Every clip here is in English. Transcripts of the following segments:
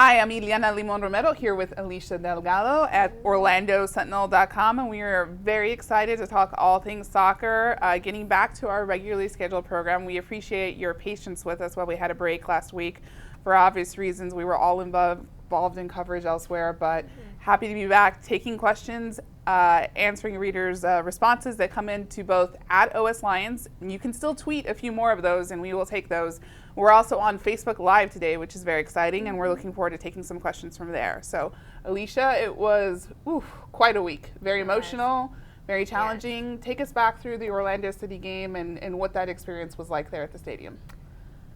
Hi, I'm Ileana Limon Romero here with Alicia Delgado at OrlandoSentinel.com, and we are very excited to talk all things soccer. Getting back to our regularly scheduled program, we appreciate your patience with us while we had a break last week. For obvious reasons, we were all involved in coverage elsewhere, but happy to be back taking questions, answering readers' responses that come in to both at OS Lions. And you can still tweet a few more of those, and we will take those. We're also on Facebook Live today, which is very exciting, and we're looking forward to taking some questions from there. So, Alicia, it was quite a week. Very emotional, very challenging. Yes. Take us back through the Orlando City game and what that experience was like there at the stadium.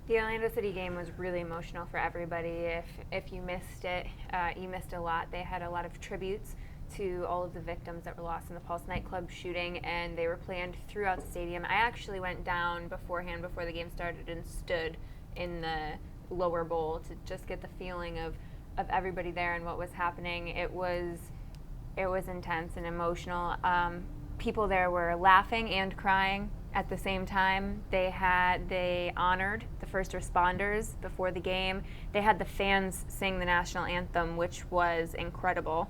The Orlando City game was really emotional for everybody. If you missed it, you missed a lot. They had a lot of tributes to all of the victims that were lost in the Pulse nightclub shooting, and they were planned throughout the stadium. I actually went down beforehand, before the game started, and stood in the lower bowl to just get the feeling of everybody there and what was happening. It was intense and emotional. People there were laughing and crying at the same time. They honored the first responders before the game. They had the fans sing the national anthem, which was incredible.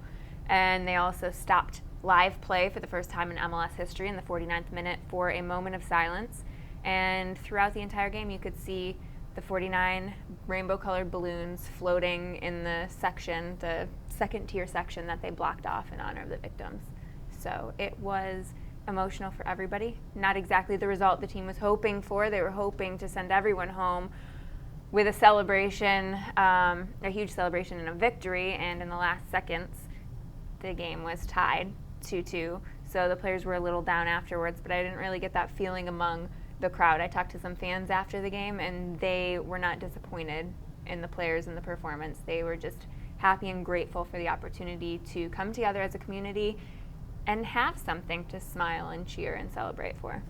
And they also stopped live play for the first time in MLS history in the 49th minute for a moment of silence. And throughout the entire game, you could see the 49 rainbow-colored balloons floating in the section, the second-tier section that they blocked off in honor of the victims. So it was emotional for everybody. Not exactly the result the team was hoping for. They were hoping to send everyone home with a celebration, a huge celebration and a victory, and in the last seconds, the game was tied 2-2. So the players were a little down afterwards, but I didn't really get that feeling among the crowd. I talked to some fans after the game, and they were not disappointed in the players and the performance. They were just happy and grateful for the opportunity to come together as a community and have something to smile and cheer and celebrate for.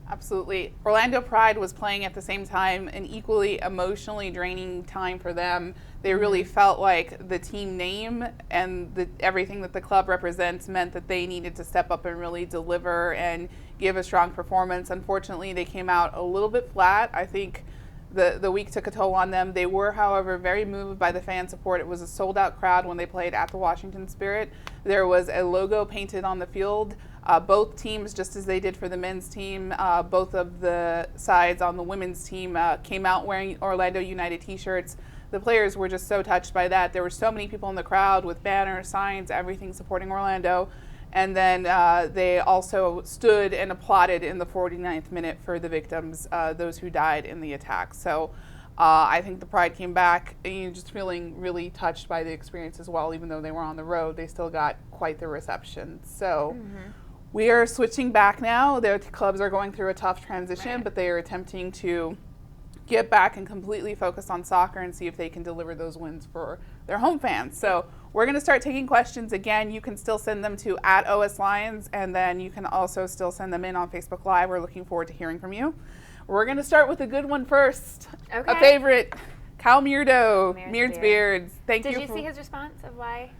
Absolutely. Orlando Pride was playing at the same time, an equally emotionally draining time for them. They really felt like the team name and everything that the club represents meant that they needed to step up and really deliver and give a strong performance. Unfortunately, they came out a little bit flat. I think the week took a toll on them. They were, however, very moved by the fan support. It was a sold-out crowd when they played at the Washington Spirit. There was a logo painted on the field. Both teams, just as they did for the men's team, both of the sides on the women's team came out wearing Orlando United t-shirts. The players were just so touched by that. There were so many people in the crowd with banners, signs, everything supporting Orlando. And then they also stood and applauded in the 49th minute for the victims, those who died in the attack. So I think the Pride came back just feeling really touched by the experience as well. Even though they were on the road, they still got quite the reception. So we are switching back now. Their clubs are going through a tough transition, but they are attempting to get back and completely focus on soccer and see if they can deliver those wins for their home fans. So we're going to start taking questions. Again, you can still send them to @OSLions, and then you can also still send them in on Facebook Live. We're looking forward to hearing from you. We're going to start with a good one first. Okay. A favorite, Cal Mierdo, Meared's Beards. Did you see his response of why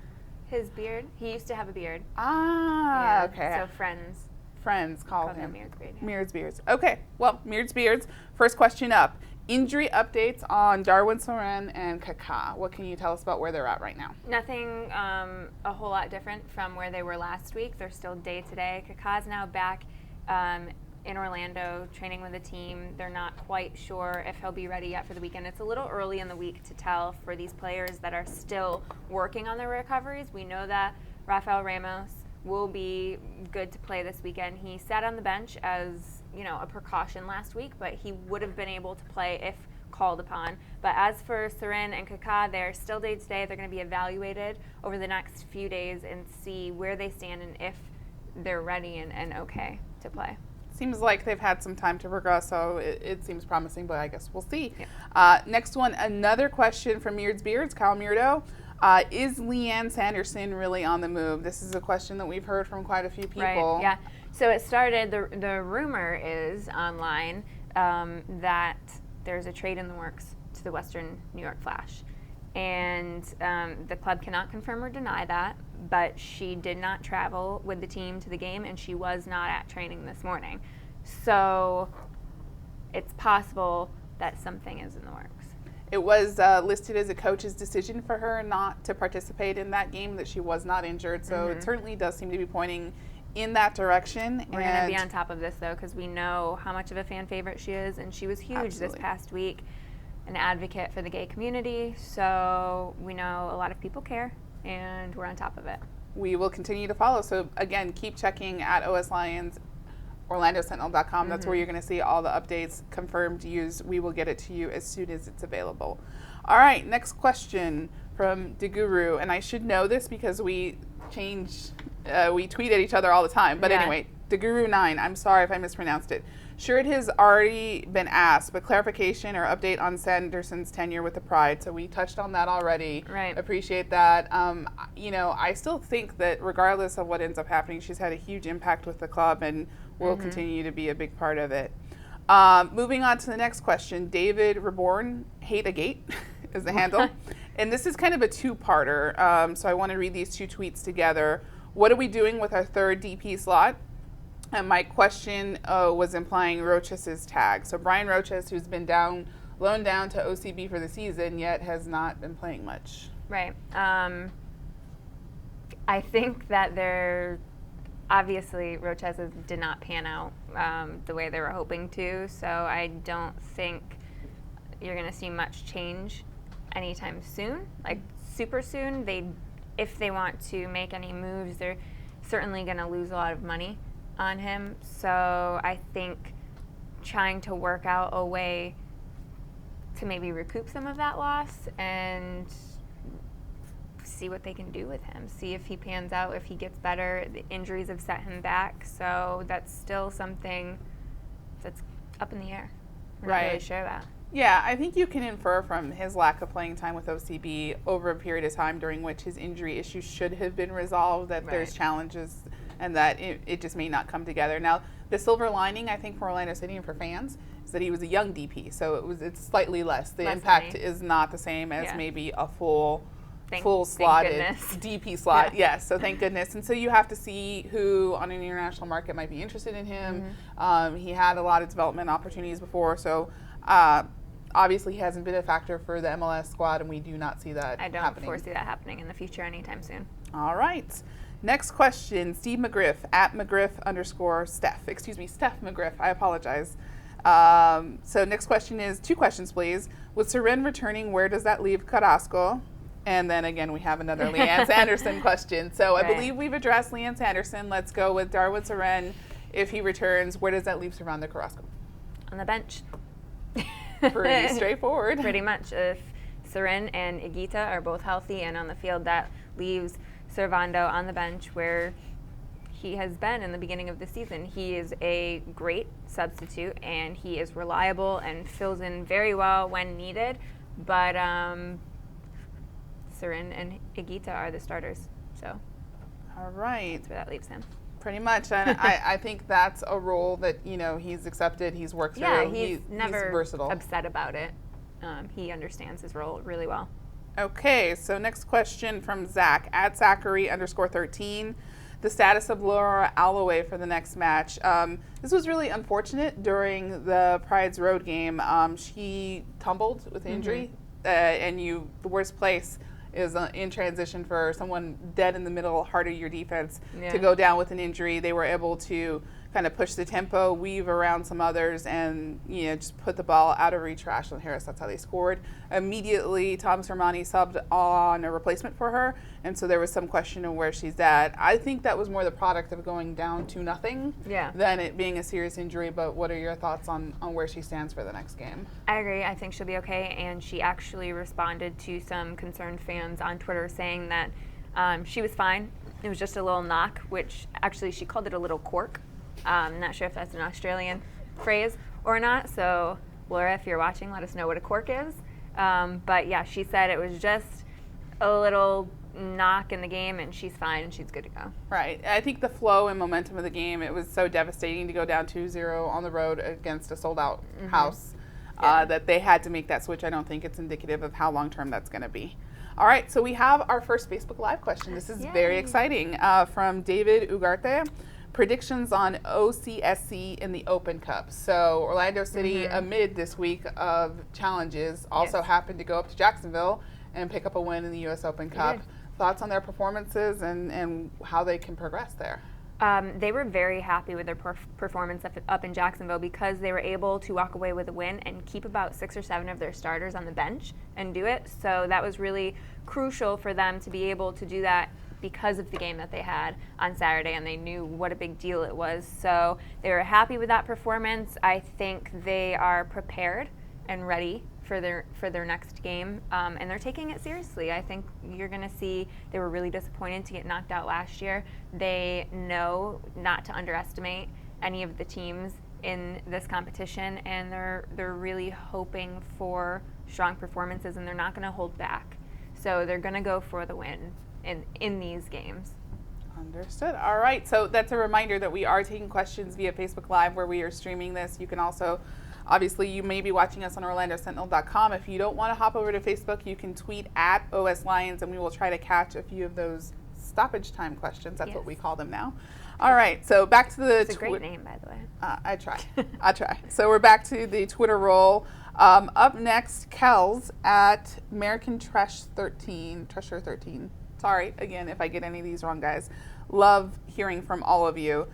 his beard? He used to have a beard. Okay. So Friends call him Meared's Beard. Meared's Beards. Okay, well, Meared's Beards. First question up. Injury updates on Darwin Soren and Kaká. What can you tell us about where they're at right now? Nothing a whole lot different from where they were last week. They're still day-to-day. Kaká's now back in Orlando training with the team. They're not quite sure if he'll be ready yet for the weekend. It's a little early in the week to tell for these players that are still working on their recoveries. We know that Rafael Ramos will be good to play this weekend. He sat on the bench as, a precaution last week, but he would have been able to play if called upon. But as for Soren and Kaká, they're still day-to-day. They're going to be evaluated over the next few days and see where they stand and if they're ready and okay to play. Seems like they've had some time to progress, so it seems promising, but I guess we'll see. Yeah. Next one, another question from Meared's Beards, Cal Mierdo. Is Leanne Sanderson really on the move? This is a question that we've heard from quite a few people. Right, yeah. So it started, the rumor is online that there's a trade in the works to the Western New York Flash. And the club cannot confirm or deny that, but she did not travel with the team to the game, and she was not at training this morning. So it's possible that something is in the works. It was listed as a coach's decision for her not to participate in that game, that she was not injured. So it certainly does seem to be pointing in that direction. We're going to be on top of this, though, because we know how much of a fan favorite she is, and she was huge this past week, an advocate for the gay community. So we know a lot of people care, and we're on top of it. We will continue to follow. So, again, keep checking at OS Lions, OrlandoSentinel.com. That's where you're going to see all the updates, confirmed use. We will get it to you as soon as it's available. All right, next question from DeGuru. And I should know this because we tweet at each other all the time. But anyway, DeGuru9, I'm sorry if I mispronounced it. Sure, it has already been asked, but clarification or update on Sanderson's tenure with the Pride. So we touched on that already. Right. Appreciate that. I still think that regardless of what ends up happening, she's had a huge impact with the club and will continue to be a big part of it. Moving on to the next question. David Reborn, Hate a Gate is the handle. And this is kind of a two-parter. So I want to read these two tweets together. What are we doing with our third DP slot? And my question was implying Roches's tag. So Brian Roches, who's been loaned down to OCB for the season, yet has not been playing much. Right. I think that obviously Roches did not pan out the way they were hoping to. So I don't think you're going to see much change anytime soon, like super soon. If they want to make any moves, they're certainly going to lose a lot of money on him. So I think trying to work out a way to maybe recoup some of that loss and see what they can do with him, see if he pans out, if he gets better. The injuries have set him back, so that's still something that's up in the air. We're not really sure about. Yeah, I think you can infer from his lack of playing time with OCB over a period of time during which his injury issues should have been resolved, that there's challenges and that it just may not come together. Now, the silver lining, I think, for Orlando City and for fans is that he was a young DP, so it's slightly less. The impact is not the same as maybe a full slotted DP slot. Yes, so thank goodness. And so you have to see who on an international market might be interested in him. He had a lot of development opportunities before, so obviously he hasn't been a factor for the MLS squad, and we do not see that happening. I don't foresee that happening in the future anytime soon. All right. Next question, Steve McGriff, at McGriff_Steph. Excuse me, Steph McGriff. I apologize. So next question is, two questions, please. With Seren returning, where does that leave Carrasco? And then again, we have another Leanne Sanderson question. So I believe we've addressed Leanne Sanderson. Let's go with Darwin Seren. If he returns, where does that leave Servando Carrasco? On the bench. Pretty straightforward. Pretty much. If Seren and Higuita are both healthy and on the field, that leaves Servando on the bench, where he has been in the beginning of the season. He is a great substitute, and he is reliable and fills in very well when needed. But Seren and Higuita are the starters. So all right, that's where that leaves him. Pretty much. And I think that's a role that, he's accepted, he's worked through. Yeah, he's never versatile. Upset about it. He understands his role really well. Okay, so next question from Zach, at Zachary_13. The status of Laura Alloway for the next match. This was really unfortunate during the Pride's road game. She tumbled with injury, and the worst place is in transition for someone dead in the middle, heart of your defense, to go down with an injury. They were able to kind of push the tempo, weave around some others, and just put the ball out of reach for Ashlyn Harris. That's how they scored. Immediately, Tom Sermani subbed on a replacement for her, and so there was some question of where she's at. I think that was more the product of going down to nothing than it being a serious injury, but what are your thoughts on where she stands for the next game? I agree. I think she'll be okay, and she actually responded to some concerned fans on Twitter saying that she was fine. It was just a little knock, which actually she called it a little cork. I'm not sure if that's an Australian phrase or not, so Laura, if you're watching, let us know what a cork is. But yeah, she said it was just a little knock in the game, and she's fine, and she's good to go. Right. I think the flow and momentum of the game, it was so devastating to go down 2-0 on the road against a sold-out house that they had to make that switch. I don't think it's indicative of how long-term that's going to be. All right, so we have our first Facebook Live question. This is very exciting from David Ugarte. predictions on OCSC in the Open Cup. So Orlando City, amid this week of challenges, also happened to go up to Jacksonville and pick up a win in the U.S. Open Cup. Thoughts on their performances and how they can progress there? They were very happy with their performance up in Jacksonville because they were able to walk away with a win and keep about 6 or 7 of their starters on the bench and do it. So that was really crucial for them to be able to do that because of the game that they had on Saturday, and they knew what a big deal it was. So they were happy with that performance. I think they are prepared and ready for their next game, and they're taking it seriously. I think you're going to see they were really disappointed to get knocked out last year. They know not to underestimate any of the teams in this competition, and they're really hoping for strong performances, and they're not going to hold back. So they're going to go for the win in these games. Understood. All right. So that's a reminder that we are taking questions via Facebook Live, where we are streaming this. You can also, obviously, you may be watching us on OrlandoSentinel.com. If you don't want to hop over to Facebook, you can tweet at OS Lions, and we will try to catch a few of those stoppage time questions. That's what we call them now. All right. So back to the. It's a great name, by the way. I try. I try. So we're back to the Twitter roll. Up next, Kels at American Treasure 13. Sorry, again, if I get any of these wrong, guys. Love hearing from all of you.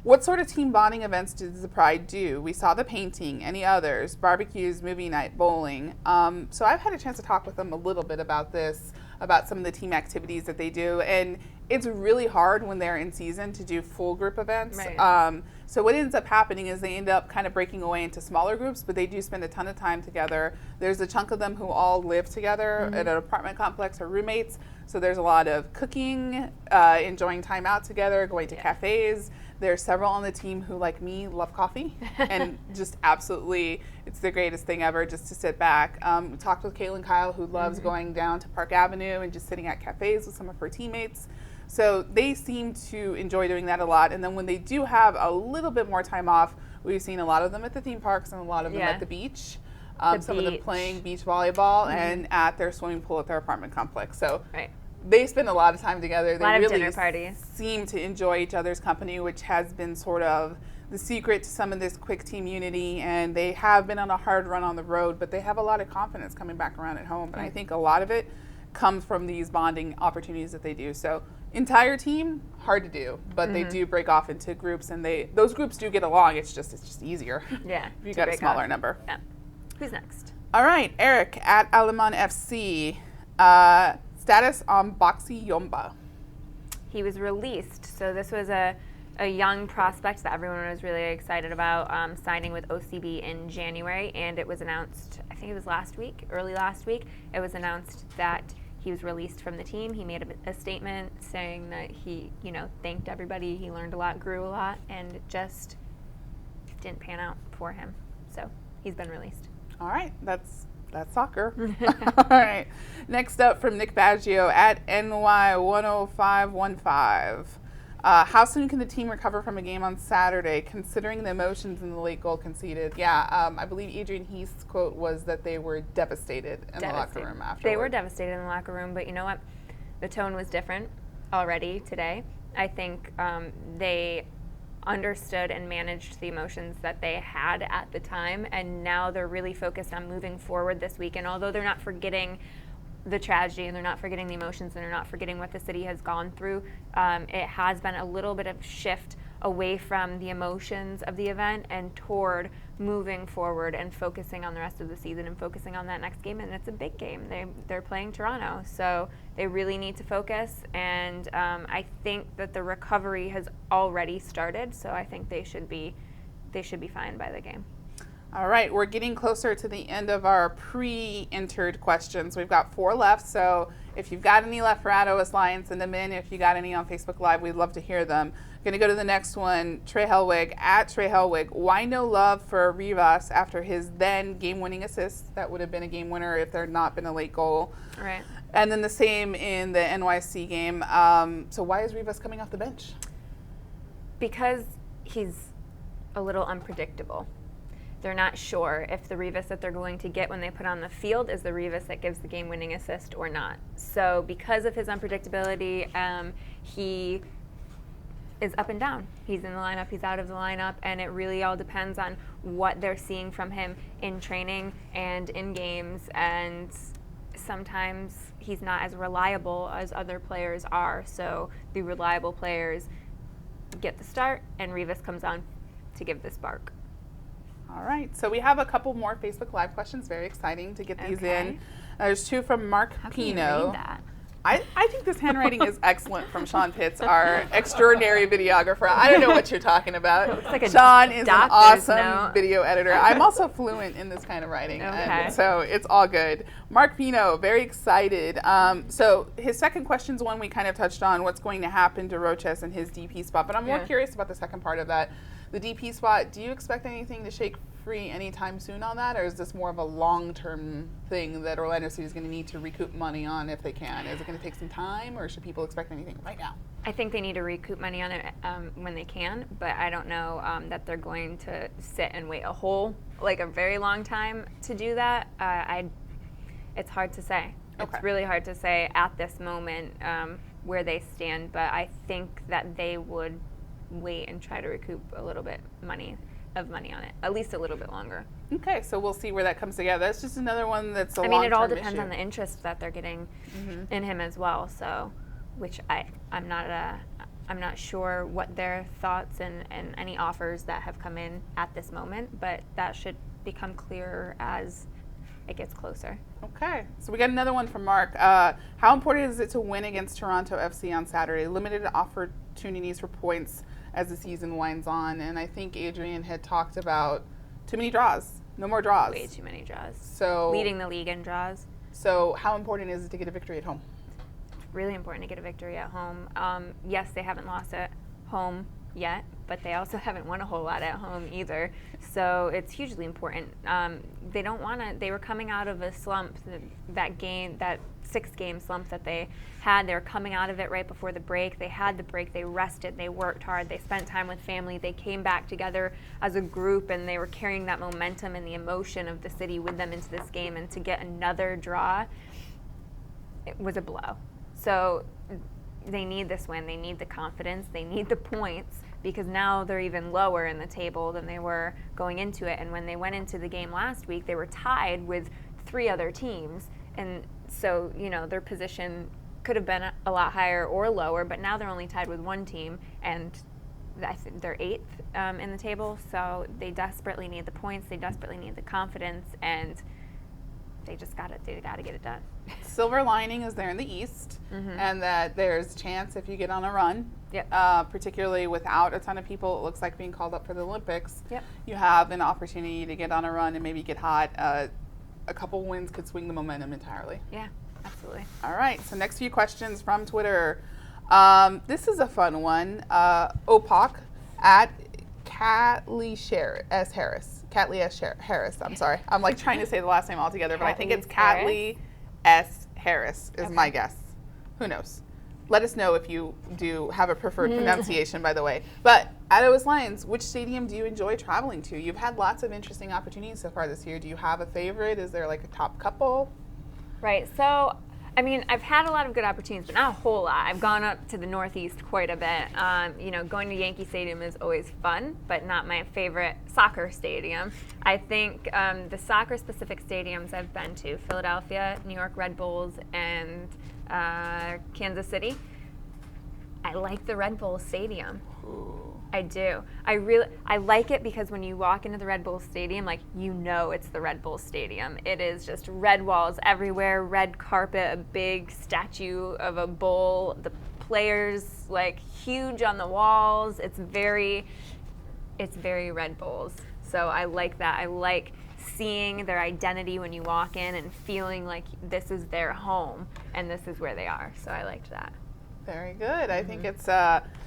What sort of team bonding events does the Pride do? We saw the painting. Any others? Barbecues, movie night, bowling. So I've had a chance to talk with them a little bit about this, about some of the team activities that they do. And it's really hard when they're in season to do full group events. Right. So what ends up happening is they end up kind of breaking away into smaller groups, but they do spend a ton of time together. There's a chunk of them who all live together at an apartment complex or roommates. So there's a lot of cooking, enjoying time out together, going to cafes. There's several on the team who, like me, love coffee and just absolutely, it's the greatest thing ever just to sit back. We talked with Kaylin Kyle, who loves going down to Park Avenue and just sitting at cafes with some of her teammates. So they seem to enjoy doing that a lot. And then when they do have a little bit more time off, we've seen a lot of them at the theme parks and a lot of them at the beach. Some of them playing beach volleyball and at their swimming pool at their apartment complex. So they spend a lot of time together. They really dinner parties. Seem to enjoy each other's company, which has been sort of the secret to some of this quick team unity. And they have been on a hard run on the road, but they have a lot of confidence coming back around at home. And I think a lot of it comes from these bonding opportunities that they do. So entire team, hard to do, but they do break off into groups, and those groups do get along. It's just easier. Yeah. If you got a smaller number. Yeah. Who's next? All right, Eric at Alaman FC. Status on Boxy Yomba. He was released. So this was a young prospect that everyone was really excited about, signing with OCB in January, and it was announced, I think it was early last week, it was announced that he was released from the team. He made a statement saying that he, thanked everybody, he learned a lot, grew a lot, and it just didn't pan out for him. So he's been released. All right, that's soccer. All right. Next up from Nick Baggio at NY10515. How soon can the team recover from a game on Saturday, considering the emotions in the late goal conceded? Yeah, I believe Adrian Heath's quote was that they were devastated in the locker room afterwards. They were devastated in the locker room, but you know what? The tone was different already today. I think they understood and managed the emotions that they had at the time, and now they're really focused on moving forward this week. And although they're not forgetting the tragedy and they're not forgetting the emotions and they're not forgetting what the city has gone through, it has been a little bit of shift away from the emotions of the event and toward moving forward and focusing on the rest of the season and focusing on that next game. And it's a big game. They're playing Toronto, so they really need to focus. And I think that the recovery has already started, so I think they should be fine by the game. All right, we're getting closer to the end of our pre-entered questions. We've got 4 left, so if you've got any left for OS Lions, send them in. If you got any on Facebook Live, we'd love to hear them. Going to go to the next one, Trey Helwig, at Trey Helwig. Why no love for Rivas after his then game-winning assist? That would have been a game winner if there had not been a late goal. All right. And then the same in the NYC game. So why is Rivas coming off the bench? Because he's a little unpredictable. They're not sure if the Rivas that they're going to get when they put on the field is the Rivas that gives the game-winning assist or not. So because of his unpredictability, he is up and down. He's in the lineup, he's out of the lineup, and it really all depends on what they're seeing from him in training and in games. And sometimes he's not as reliable as other players are. So the reliable players get the start, and Rivas comes on to give the spark. All right, so we have a couple more Facebook Live questions. Very exciting to get these in. There's two from Mark How Pino. can you read that? I think this handwriting is excellent from Sean Pitts, our extraordinary videographer. I don't know what you're talking about. It looks like a Sean is an doctor's awesome note. video editor. I'm also fluent in this kind of writing, Okay. and so it's all good. Mark Pino, very excited. So his second question is one we kind of touched on, what's going to happen to Roches and his DP spot, but I'm more curious about the second part of that. The DP spot, do you expect anything to shake free anytime soon on that, or is this more of a long-term thing that Orlando City is going to need to recoup money on if they can? Is it going to take some time, or should people expect anything right now? I think they need to recoup money on it when they can, but I don't know that they're going to sit and wait a very long time to do that. It's hard to say. Okay. It's really hard to say at this moment where they stand, but I think that they would wait and try to recoup a little bit money on it, at least a little bit longer. Okay, so we'll see where that comes together. That's just another one that's a long-term issue. It all depends on the interest that they're getting in him as well. So, which I'm not sure what their thoughts and any offers that have come in at this moment, but that should become clearer as it gets closer. Okay, so we got another one from Mark. How important is it to win against Toronto FC on Saturday? Limited opportunities for points as the season winds on, and I think Adrian had talked about too many draws, no more draws. Way too many draws. So leading the league in draws. So how important is it to get a victory at home? It's really important to get a victory at home. Yes, they haven't lost at home yet, but they also haven't won a whole lot at home either. So it's hugely important. They don't want to. They were coming out of a slump. That 6-game slump that they had. They were coming out of it right before the break. They had the break. They rested. They worked hard. They spent time with family. They came back together as a group, and they were carrying that momentum and the emotion of the city with them into this game. And to get another draw, it was a blow. So they need this win. They need the confidence. They need the points, because now they're even lower in the table than they were going into it. And when they went into the game last week, they were tied with 3 other teams. And so, their position could have been a lot higher or lower, but now they're only tied with 1 team, and I think they're 8th in the table. So they desperately need the points. They desperately need the confidence, and they got to get it done. Silver lining is there in the East, and that there's a chance if you get on a run, particularly without a ton of people, it looks like being called up for the Olympics, you have an opportunity to get on a run and maybe get hot. A couple wins could swing the momentum entirely. Yeah, absolutely. All right, so next few questions from Twitter. This is a fun one. OPOC at Catley S. Harris. Catley S. Harris, I'm sorry. I'm like trying to say the last name all together, but I think it's Catley S. Harris is my guess. Who knows? Let us know if you do have a preferred pronunciation, by the way. But at OS Lions, which stadium do you enjoy traveling to? You've had lots of interesting opportunities so far this year. Do you have a favorite? Is there like a top couple? Right. So, I've had a lot of good opportunities, but not a whole lot. I've gone up to the Northeast quite a bit. Going to Yankee Stadium is always fun, but not my favorite soccer stadium. I think the soccer-specific stadiums I've been to, Philadelphia, New York Red Bulls, and Kansas City. I like the Red Bull Stadium. Ooh. I do. I like it because when you walk into the Red Bull Stadium, it's the Red Bull Stadium. It is just red walls everywhere, red carpet, a big statue of a bull. The players huge on the walls. It's very Red Bulls. So I like that. I like seeing their identity when you walk in and feeling like this is their home and this is where they are. So I liked that. Very good. I think it's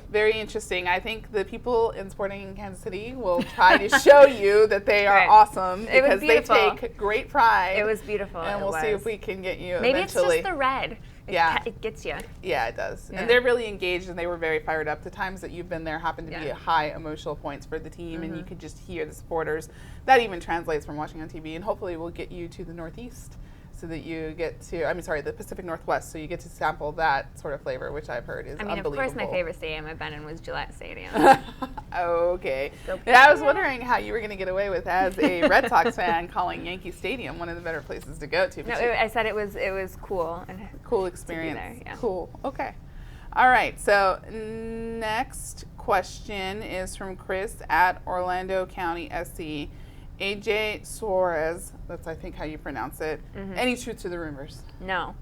very interesting. I think the people in Sporting Kansas City will try to show you that they are awesome because they take great pride. It was beautiful. And we'll see if we can get you Maybe eventually. It's just the red. It gets you. Yeah, it does. Yeah. And they're really engaged and they were very fired up. The times that you've been there happen to be at high emotional points for the team and you could just hear the supporters. That even translates from watching on TV, and hopefully we'll get you to the Northeast so that you get to, the Pacific Northwest, so you get to sample that sort of flavor, which I've heard is unbelievable. Of course, my favorite stadium I've been in was Gillette Stadium. Okay. I was wondering how you were going to get away with, as a Red Sox fan, calling Yankee Stadium one of the better places to go to. No, I said it was cool. And cool experience. To be there, yeah. Cool. Okay. All right. So next question is from Chris at Orlando County SC. AJ Suarez, that's I think how you pronounce it. Mm-hmm. Any truth to the rumors? No.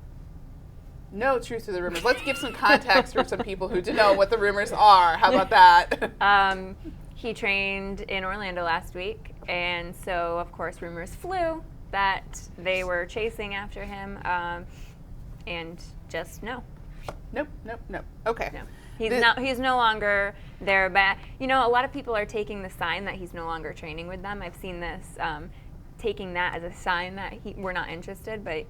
No truth to the rumors. Let's give some context for some people who don't know what the rumors are. How about that? He trained in Orlando last week, and so of course rumors flew that they were chasing after him, and just no. Nope. Okay. No. He's no longer there, but a lot of people are taking the sign that he's no longer training with them. I've seen this, taking that as a sign that we're not interested, but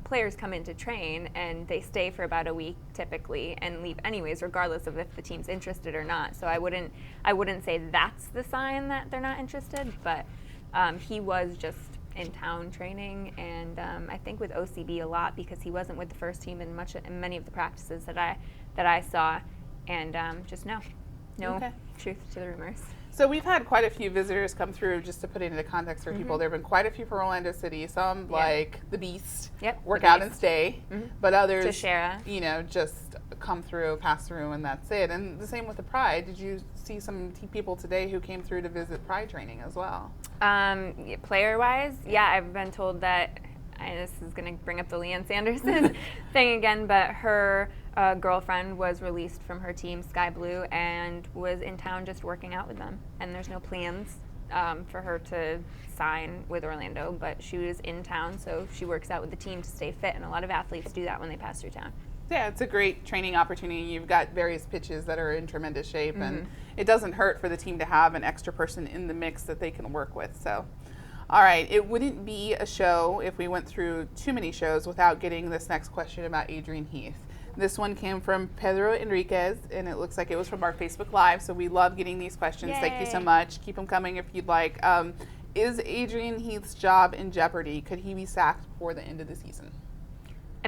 players come in to train and they stay for about a week typically and leave anyways, regardless of if the team's interested or not. So I wouldn't say that's the sign that they're not interested, but he was just in town training, and I think with OCB a lot because he wasn't with the first team in many of the practices that I saw, and just no okay. truth to the rumors. So we've had quite a few visitors come through, just to put it into context for people. There have been quite a few for Orlando City, some like the Beast, work out and stay, but others, just come through, pass through, and that's it. And the same with the Pride. Did you see some people today who came through to visit Pride training as well? Player-wise, I've been told that, this is going to bring up the Leanne Sanderson thing again, but her girlfriend was released from her team, Sky Blue, and was in town just working out with them. And there's no plans for her to sign with Orlando, but she was in town, so she works out with the team to stay fit, and a lot of athletes do that when they pass through town. Yeah, it's a great training opportunity. You've got various pitches that are in tremendous shape, and it doesn't hurt for the team to have an extra person in the mix that they can work with. So, all right, it wouldn't be a show if we went through too many shows without getting this next question about Adrian Heath. This one came from Pedro Enriquez, and it looks like it was from our Facebook Live, so we love getting these questions. Yay. Thank you so much. Keep them coming if you'd like. Is Adrian Heath's job in jeopardy? Could he be sacked before the end of the season?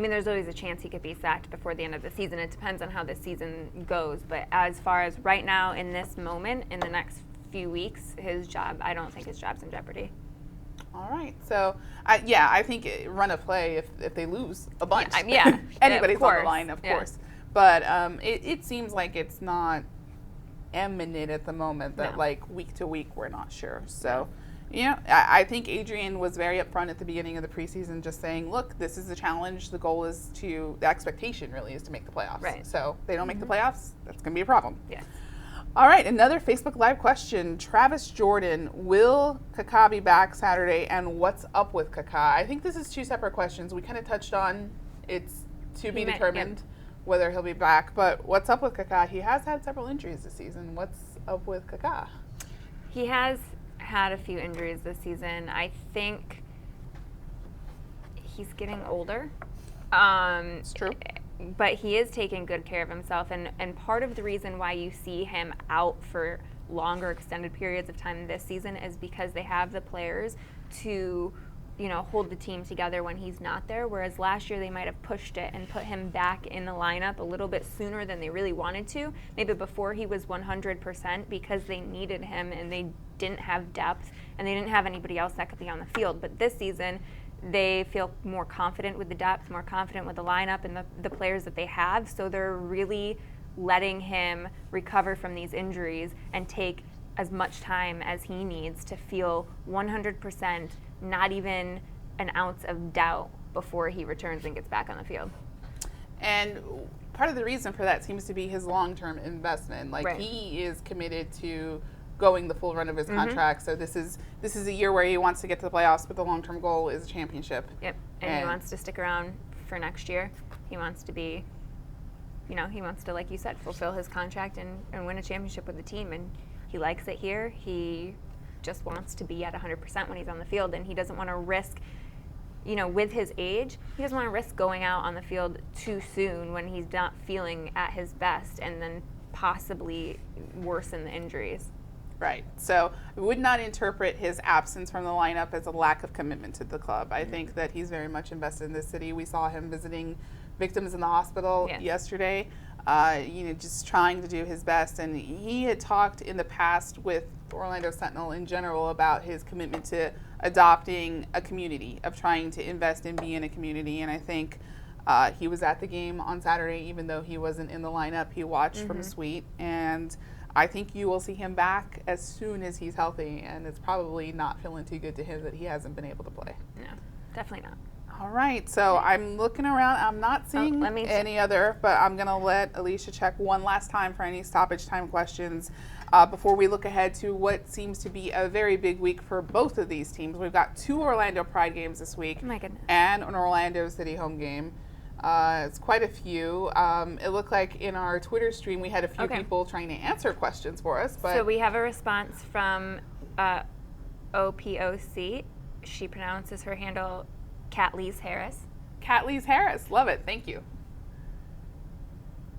There's always a chance he could be sacked before the end of the season. It depends on how the season goes. But as far as right now, in this moment, in the next few weeks, I don't think his job's in jeopardy. All right. So, I think run a play if they lose a bunch. Anybody's on the line, of course. But it seems like it's not imminent at the moment, that week to week we're not sure. So, I think Adrian was very upfront at the beginning of the preseason, just saying, look, this is the challenge. The goal is the expectation really is to make the playoffs. Right. So if they don't make the playoffs, that's going to be a problem. Yes. All right, another Facebook Live question. Travis Jordan, will Kaká be back Saturday, and what's up with Kaká? I think this is two separate questions. We kind of touched on it's to be determined whether he'll be back, but what's up with Kaká? He has had several injuries this season. What's up with Kaká? He has had a few injuries this season. I think he's getting older. It's true. But he is taking good care of himself, and part of the reason why you see him out for longer extended periods of time this season is because they have the players to hold the team together when he's not there, whereas last year they might have pushed it and put him back in the lineup a little bit sooner than they really wanted to, maybe before he was 100%, because they needed him and they didn't have depth and they didn't have anybody else that could be on the field. But this season they feel more confident with the depth, more confident with the lineup and the players that they have, so they're really letting him recover from these injuries and take as much time as he needs to feel 100%, not even an ounce of doubt before he returns and gets back on the field. And part of the reason for that seems to be his long-term investment. Right. He is committed to going the full run of his contract, so this is a year where he wants to get to the playoffs, but the long-term goal is a championship. Yep, and he wants to stick around for next year. He wants to be, he wants to, like you said, fulfill his contract and win a championship with the team, and he likes it here. He just wants to be at 100% when he's on the field, and he doesn't want to risk, with his age, he doesn't want to risk going out on the field too soon when he's not feeling at his best and then possibly worsen the injuries. Right. So I would not interpret his absence from the lineup as a lack of commitment to the club. I think that he's very much invested in this city. We saw him visiting victims in the hospital yesterday, just trying to do his best. And he had talked in the past with Orlando Sentinel in general about his commitment to adopting a community, of trying to invest and be in a community. And I think he was at the game on Saturday, even though he wasn't in the lineup. He watched from a suite, and I think you will see him back as soon as he's healthy, and it's probably not feeling too good to him that he hasn't been able to play. No, definitely not. All right, so I'm looking around. I'm not seeing any other, but I'm going to let Alicia check one last time for any stoppage time questions before we look ahead to what seems to be a very big week for both of these teams. We've got 2 Orlando Pride games this week, oh my goodness, and an Orlando City home game. It's quite a few. It looked like in our Twitter stream we had a few people trying to answer questions for us. But so we have a response from OPOC. She pronounces her handle Catlese Harris. Catlese Harris. Love it. Thank you.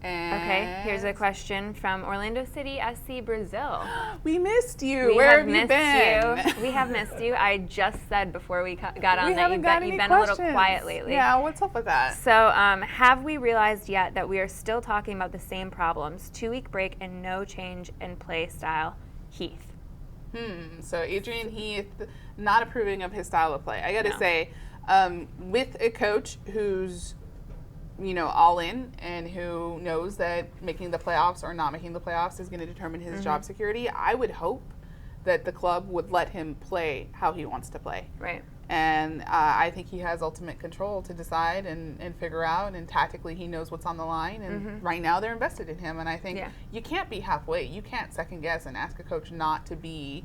And okay, here's a question from Orlando City SC Brazil. We missed you. Where have you been? We have missed you. I just said before we got on we that you've been a little quiet lately. Yeah, what's up with that? So have we realized yet that we are still talking about the same problems? 2-week break and no change in play style. Heath. So Adrian Heath not approving of his style of play. I got to say, with a coach who's all in and who knows that making the playoffs or not making the playoffs is going to determine his job security, I would hope that the club would let him play how he wants to play. Right. And I think he has ultimate control to decide and figure out, and tactically he knows what's on the line, and right now they're invested in him. And I think you can't be halfway. You can't second guess and ask a coach not to be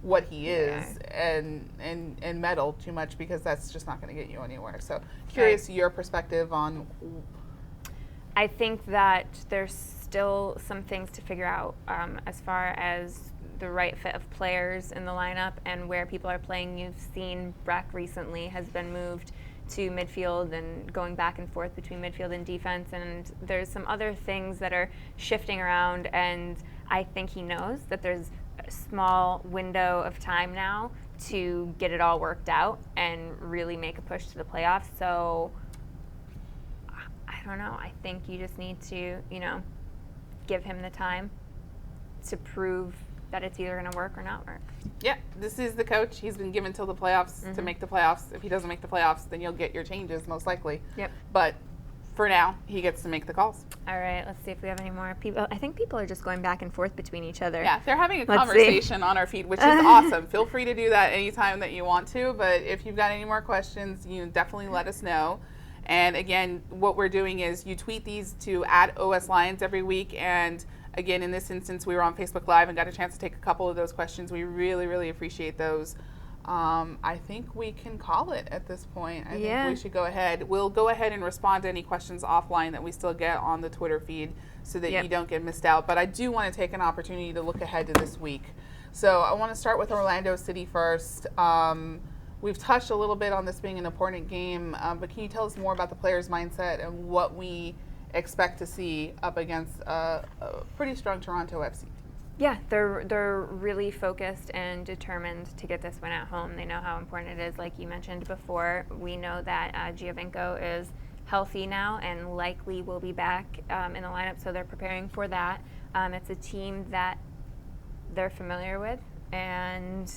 what he is and meddle too much, because that's just not going to get you anywhere. So curious your perspective on. I think that there's still some things to figure out as far as the right fit of players in the lineup and where people are playing. You've seen Breck recently has been moved to midfield and going back and forth between midfield and defense, and there's some other things that are shifting around, and I think he knows that there's a small window of time now to get it all worked out and really make a push to the playoffs. So I don't know. I think you just need to, give him the time to prove that it's either going to work or not work. Yeah, this is the coach. He's been given till the playoffs to make the playoffs. If he doesn't make the playoffs, then you'll get your changes most likely. Yep. But for now, he gets to make the calls. All right, let's see if we have any more people. I think people are just going back and forth between each other. Yeah, they're having a conversation on our feed, which is awesome. Feel free to do that anytime that you want to, but if you've got any more questions, definitely let us know. And again, what we're doing is you tweet these to @OSLions every week, and again, in this instance, we were on Facebook Live and got a chance to take a couple of those questions. We really, really appreciate those. I think we can call it at this point. I think we should go ahead. We'll go ahead and respond to any questions offline that we still get on the Twitter feed so that you don't get missed out. But I do want to take an opportunity to look ahead to this week. So I want to start with Orlando City first. We've touched a little bit on this being an important game, but can you tell us more about the players' mindset and what we expect to see up against a pretty strong Toronto FC team? Yeah, they're really focused and determined to get this win at home. They know how important it is, like you mentioned before. We know that Giovinco is healthy now and likely will be back in the lineup, so they're preparing for that. It's a team that they're familiar with, and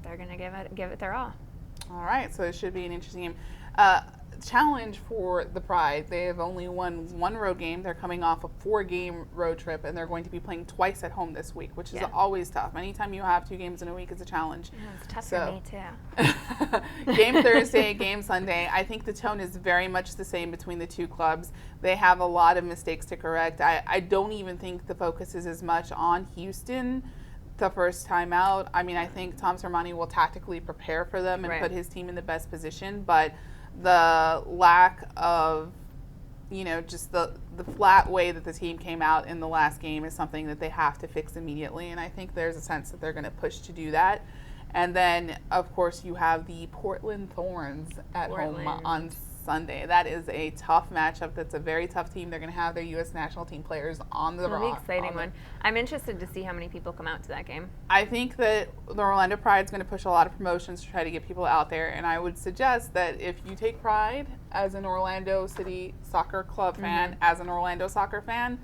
they're going to give it their all. All right, so it should be an interesting game. Challenge for the Pride. They have only won one road game. They're coming off a 4-game road trip, and they're going to be playing twice at home this week, which is always tough. Anytime you have 2 games in a week, it's a challenge. Yeah, it's tough for me, too. Game Thursday, game Sunday. I think the tone is very much the same between the two clubs. They have a lot of mistakes to correct. I don't even think the focus is as much on Houston the first time out. I mean, I think Tom Sermanni will tactically prepare for them and put his team in the best position, but the lack of, just the flat way that the team came out in the last game is something that they have to fix immediately, and I think there's a sense that they're going to push to do that. And then, of course, you have the Portland Thorns at home on Sunday. That is a tough matchup. That's a very tough team. They're going to have their U.S. national team players on the It'll be rock. exciting one. I'm interested to see how many people come out to that game. I think that the Orlando Pride is going to push a lot of promotions to try to get people out there, and I would suggest that if you take pride as an Orlando City Soccer Club fan, as an Orlando soccer fan,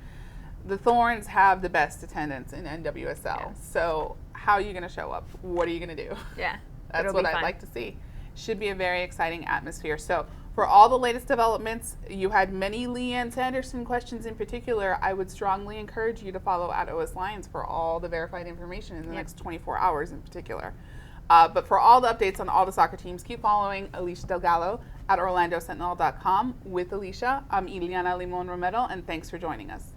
the Thorns have the best attendance in NWSL. Yeah. So how are you going to show up? What are you going to do? Yeah. That's It'll what be I'd fun. like to see. Should be a very exciting atmosphere. So for all the latest developments, you had many Leanne Sanderson questions in particular. I would strongly encourage you to follow at OS Lions for all the verified information in the next 24 hours in particular. But for all the updates on all the soccer teams, keep following Alicia Delgado at OrlandoSentinel.com. With Alicia, I'm Ileana Limon Romero, and thanks for joining us.